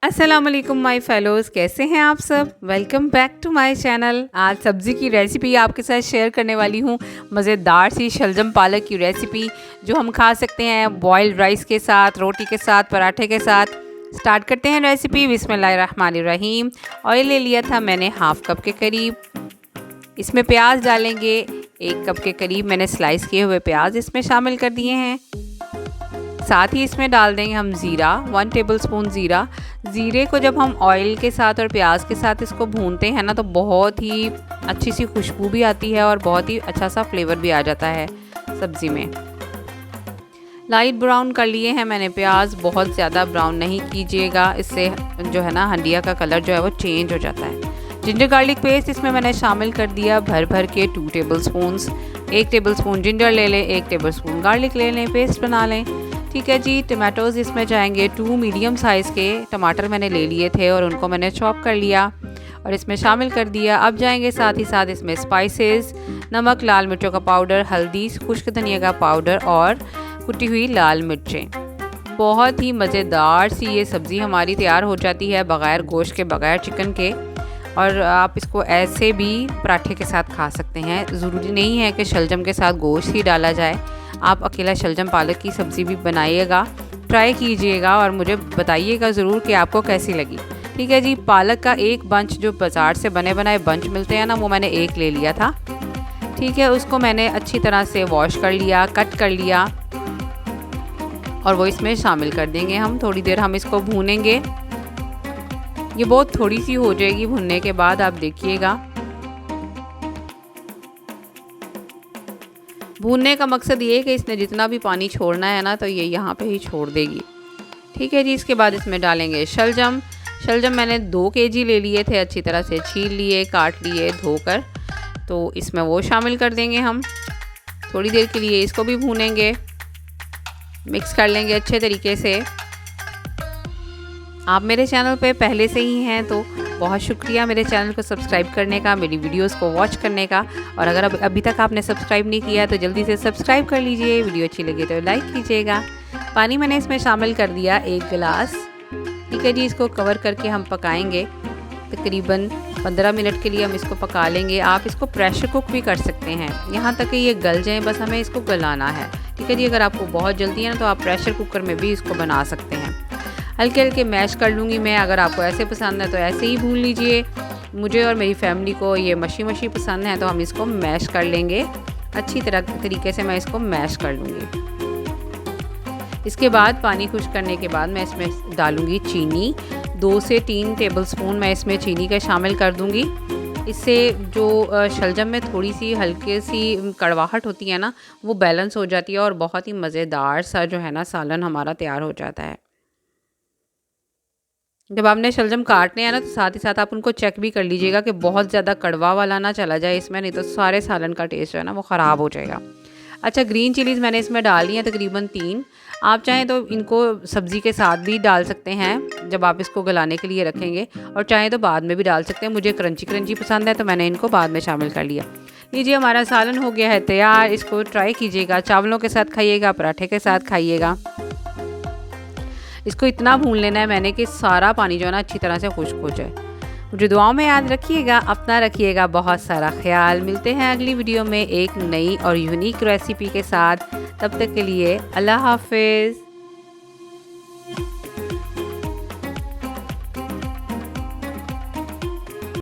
अस्सलाम वालेकुम my fellows, कैसे हैं आप सब। Welcome back to my channel. आज सब्ज़ी की रेसिपी आपके साथ शेयर करने वाली हूँ। मज़ेदार सी शलजम पालक की रेसिपी जो हम खा सकते हैं बॉइल्ड राइस के साथ, रोटी के साथ, पराठे के साथ। स्टार्ट करते हैं रेसिपी। बिस्मिल्लाहिर्रहमानिर्रहीम। ऑयल ले लिया था मैंने हाफ़ कप के करीब। इसमें प्याज डालेंगे 1 कप के करीब। मैंने स्लाइस किए हुए प्याज इसमें शामिल कर दिए हैं। साथ ही इसमें डाल देंगे हम ज़ीरा, 1 टेबलस्पून ज़ीरा। ज़ीरे को जब हम ऑयल के साथ और प्याज के साथ इसको भूनते हैं ना, तो बहुत ही अच्छी सी खुशबू भी आती है और बहुत ही अच्छा सा फ्लेवर भी आ जाता है सब्ज़ी में। लाइट ब्राउन कर लिए हैं मैंने प्याज, बहुत ज़्यादा ब्राउन नहीं कीजिएगा, इससे जो है ना हंडिया का कलर जो है वो चेंज हो जाता है। जिंजर गार्लिक पेस्ट इसमें मैंने शामिल कर दिया भर के 2 टेबलस्पून्स। 1 टेबलस्पून जिंजर ले लें, 1 टेबलस्पून गार्लिक ले लें, पेस्ट बना लें। ठीक है जी। टमाटोज़ इसमें जाएंगे 2 मीडियम साइज़ के टमाटर मैंने ले लिए थे और उनको मैंने चॉप कर लिया और इसमें शामिल कर दिया। अब जाएंगे साथ ही साथ इसमें स्पाइसेस, नमक, लाल मिर्चों का पाउडर, हल्दी, खुश्क धनिया का पाउडर और कुटी हुई लाल मिर्चें। बहुत ही मज़ेदार सी ये सब्ज़ी हमारी तैयार हो जाती है बग़ैर गोश्त के, बग़ैर चिकन के। और आप इसको ऐसे भी पराठे के साथ खा सकते हैं। ज़रूरी नहीं है कि शलजम के साथ गोश्त ही डाला जाए। आप अकेला शलजम पालक की सब्ज़ी भी बनाइएगा, ट्राई कीजिएगा और मुझे बताइएगा ज़रूर कि आपको कैसी लगी। ठीक है जी। पालक का एक बंच जो बाज़ार से बने बनाए बंच मिलते हैं ना, वो मैंने 1 ले लिया था। ठीक है। उसको मैंने अच्छी तरह से वॉश कर लिया, कट कर लिया और वो इसमें शामिल कर देंगे हम। थोड़ी देर हम इसको भूनेंगे। ये बहुत थोड़ी सी हो जाएगी भुनने के बाद, आप देखिएगा। भूनने का मकसद ये है कि इसने जितना भी पानी छोड़ना है ना, तो ये यहाँ पे ही छोड़ देगी। ठीक है जी। इसके बाद इसमें डालेंगे शलजम। शलजम मैंने 2 केजी ले लिए थे, अच्छी तरह से छील लिए, काट लिए धोकर। तो इसमें वो शामिल कर देंगे हम। थोड़ी देर के लिए इसको भी भूनेंगे, मिक्स कर लेंगे अच्छे तरीके से। आप मेरे चैनल पे पहले से ही हैं तो बहुत शुक्रिया मेरे चैनल को सब्सक्राइब करने का, मेरी वीडियोस को वॉच करने का। और अगर अभी तक आपने सब्सक्राइब नहीं किया तो जल्दी से सब्सक्राइब कर लीजिए। वीडियो अच्छी लगे तो लाइक कीजिएगा। पानी मैंने इसमें शामिल कर दिया 1 गिलास। ठीक है जी। इसको कवर करके हम पकाएंगे तकरीबन 15 मिनट के लिए हम इसको पका लेंगे। आप इसको प्रेशर कुक भी कर सकते हैं, यहाँ तक कि ये गल जाए, बस हमें इसको गलाना है। ठीक है जी। अगर आपको बहुत जल्दी है ना, तो आप प्रेशर कुकर में भी इसको बना सकते हैं। हल्के हल्के मैश कर लूँगी मैं। अगर आपको ऐसे पसंद है तो ऐसे ही भून लीजिए। मुझे और मेरी फैमिली को ये मशी मशी पसंद है, तो हम इसको मैश कर लेंगे अच्छी तरीके से। मैं इसको मैश कर लूँगी। इसके बाद पानी खुश करने के बाद मैं इसमें डालूँगी चीनी। 2 से 3 टेबलस्पून मैं इसमें चीनी का शामिल कर दूँगी। इससे जो शलजम में थोड़ी सी हल्की सी कड़वाहट होती है ना, वो बैलेंस हो जाती है और बहुत ही मज़ेदार सा जो है ना सालन हमारा तैयार हो जाता है। जब आपने शलजम काटने हैं ना, तो साथ ही साथ आप उनको चेक भी कर लीजिएगा कि बहुत ज़्यादा कड़वा वाला ना चला जाए इसमें, नहीं तो सारे सालन का टेस्ट जो है ना वो ख़राब हो जाएगा। अच्छा, ग्रीन चिलीज़ मैंने इसमें डाली हैं तकरीबन 3। आप चाहें तो इनको सब्ज़ी के साथ भी डाल सकते हैं जब आप इसको गलाने के लिए रखेंगे, और चाहें तो बाद में भी डाल सकते हैं। मुझे क्रंची क्रंची पसंद है तो मैंने इनको बाद में शामिल कर लिया। लीजिए, हमारा सालन हो गया है तैयार। इसको ट्राई कीजिएगा, चावलों के साथ खाइएगा, पराठे के साथ खाइएगा। इसको इतना भून लेना है मैंने कि सारा पानी जो है ना अच्छी तरह से खुश्क हो जाए। मुझे दुआओं में याद रखिएगा, अपना रखिएगा बहुत सारा ख्याल। मिलते हैं अगली वीडियो में एक नई और यूनिक रेसिपी के साथ। तब तक के लिए अल्लाह हाफिज़।